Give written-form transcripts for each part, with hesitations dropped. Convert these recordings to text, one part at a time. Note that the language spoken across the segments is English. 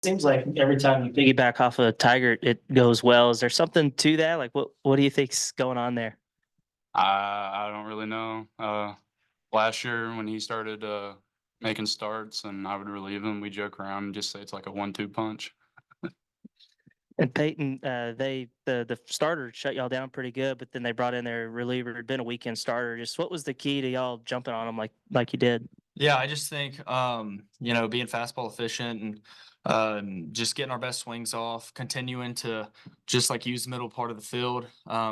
Seems like every time you piggyback off a Tiger, it goes well. Is there something to that? Like, what do you think's going on there? I don't really know. Last year when he started making starts and I would relieve him, we joke around and just say it's like a 1-2 punch. And Peyton, the starter shut y'all down pretty good, but then they brought in their reliever, had been a weekend starter. Just what was the key to y'all jumping on him like you did? Yeah, I just think being fastball efficient and just getting our best swings off, continuing to just like use the middle part of the field.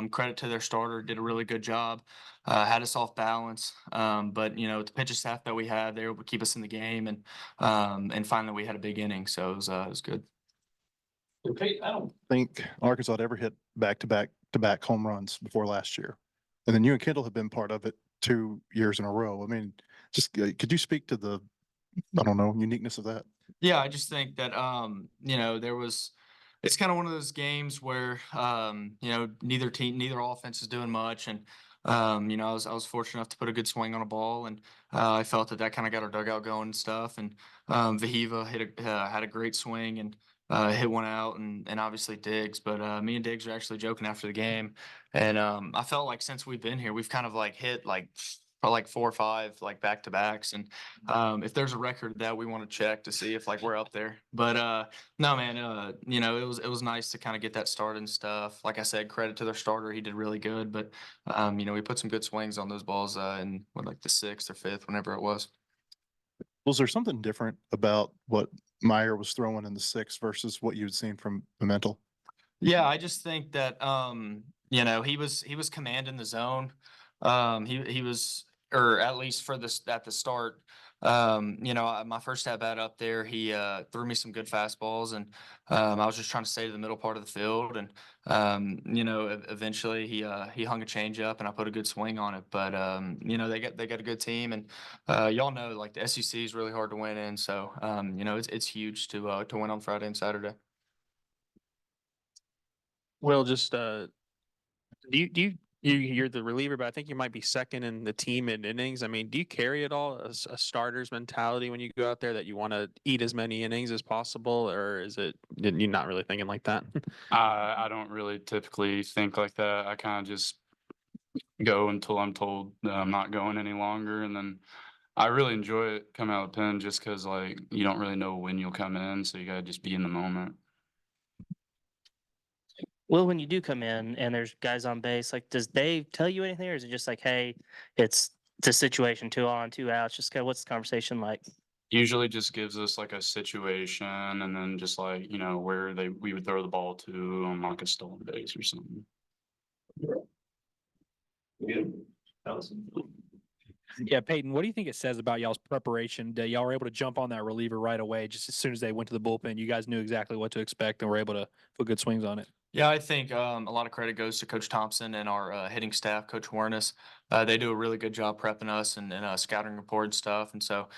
Credit to their starter, did a really good job. Had us off balance, but the pitching staff that we had, they were able to keep us in the game, and finally we had a big inning, so it was good. Pete, I don't think Arkansas had ever hit back-to-back home runs before last year. And then you and Kendall have been part of it 2 years in a row. I mean, just could you speak to the, I don't know, uniqueness of that? Yeah, I just think that it's kind of one of those games where neither offense is doing much, and I was fortunate enough to put a good swing on a ball, and I felt that kind of got our dugout going and stuff, and Vahiva had a great swing and hit one out, and obviously Diggs, but me and Diggs are actually joking after the game, and I felt like since we've been here, we've kind of like hit like probably like 4 or 5 like back to backs, and if there's a record of that, we want to check to see if like we're up there. But no, man, it was nice to kind of get that started and stuff. Like I said, credit to their starter, he did really good. But we put some good swings on those balls in like the sixth or fifth, whenever it was. Was there something different about what Meyer was throwing in the sixth versus what you'd seen from Pimentel? Yeah, I just think that he was commanding the zone. He was, or at least for this at the start. My first at bat up there, he threw me some good fastballs, and I was just trying to stay to the middle part of the field, and eventually he hung a change up, and I put a good swing on it. But they got a good team, and y'all know like the SEC is really hard to win in, so it's huge to win on Friday and Saturday. Well, just you're the reliever, but I think you might be second in the team in innings. I mean, do you carry it all as a starter's mentality when you go out there that you want to eat as many innings as possible, or is it you're not really thinking like that? I don't really typically think like that. I kind of just go until I'm told that I'm not going any longer, and then I really enjoy it coming out of the pen just because like you don't really know when you'll come in, so you gotta just be in the moment. Well, when you do come in and there's guys on base, like, does Dave tell you anything, or is it just like, hey, it's a situation, 2 on, 2 outs? Just kind of what's the conversation like? Usually just gives us like a situation and then just like, where we would throw the ball to on like a stolen base or something. Yeah, Peyton, what do you think it says about y'all's preparation that y'all were able to jump on that reliever right away? Just as soon as they went to the bullpen, you guys knew exactly what to expect and were able to put good swings on it. Yeah, I think a lot of credit goes to Coach Thompson and our hitting staff, Coach Warnes. They do a really good job prepping us and scouting report and stuff. And so,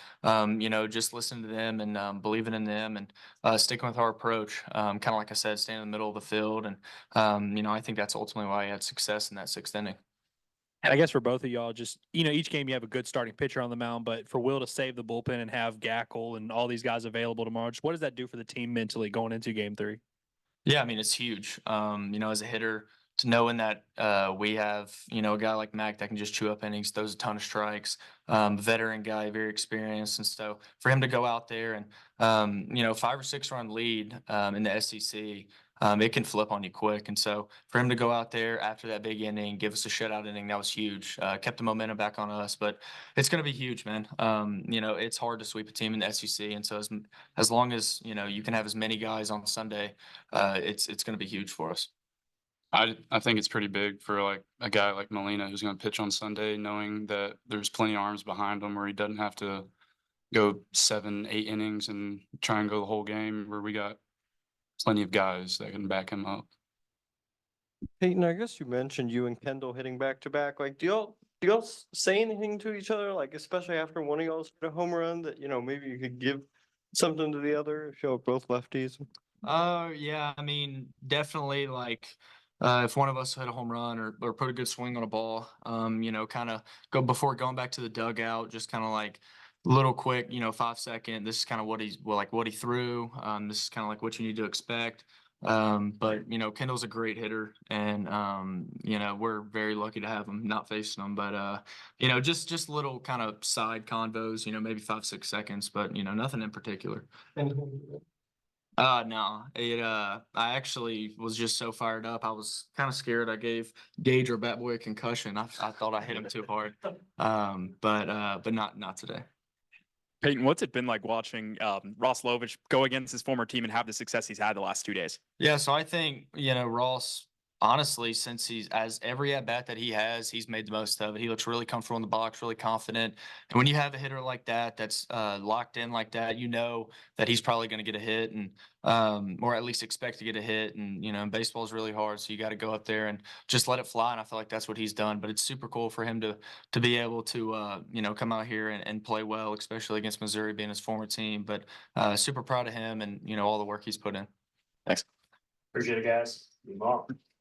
just listening to them and believing in them and sticking with our approach. Kind of like I said, staying in the middle of the field. And, I think that's ultimately why I had success in that sixth inning. And I guess for both of y'all, just each game you have a good starting pitcher on the mound, but for Will to save the bullpen and have Gackle and all these guys available tomorrow, just what does that do for the team mentally going into Game 3? Yeah, I mean, it's huge. As a hitter, to knowing that we have, a guy like Mac that can just chew up innings, throws a ton of strikes, veteran guy, very experienced. And so for him to go out there and, 5 or 6 run lead in the SEC, it can flip on you quick. And so for him to go out there after that big inning, give us a shutout inning, that was huge. Kept the momentum back on us, but it's going to be huge, man. It's hard to sweep a team in the SEC. And so as long as, you can have as many guys on Sunday, it's going to be huge for us. I think it's pretty big for like a guy like Molina who's going to pitch on Sunday, knowing that there's plenty of arms behind him where he doesn't have to go 7, 8 innings and try and go the whole game, where we got plenty of guys that can back him up. Peyton, I guess you mentioned you and Kendall hitting back to back. Like, do y'all say anything to each other? Like, especially after one of y'all's hit a home run that maybe you could give something to the other if y'all are both lefties. Yeah, I mean, definitely like if one of us hit a home run or put a good swing on a ball, kind of go before going back to the dugout, just kind of like little quick, 5-second. This is kind of what what he threw. This is kind of like what you need to expect. But Kendall's a great hitter, and we're very lucky to have him, not facing him. But just little kind of side convos, maybe 5-6 seconds, but nothing in particular. No, I actually was just so fired up. I was kind of scared. I gave Gage, our bat boy, a concussion. I thought I hit him too hard. But not today. Peyton, what's it been like watching Ross Lovich go against his former team and have the success he's had the last 2 days? Yeah, so I think, Ross, honestly, since he's as every at bat that he has, he's made the most of it. He looks really comfortable in the box, really confident. And when you have a hitter like that, that's locked in like that, that he's probably going to get a hit, and or at least expect to get a hit. And baseball is really hard, so you got to go up there and just let it fly. And I feel like that's what he's done. But it's super cool for him to be able to come out here and play well, especially against Missouri being his former team. But super proud of him and all the work he's put in. Thanks. Appreciate it, guys. Be tomorrow.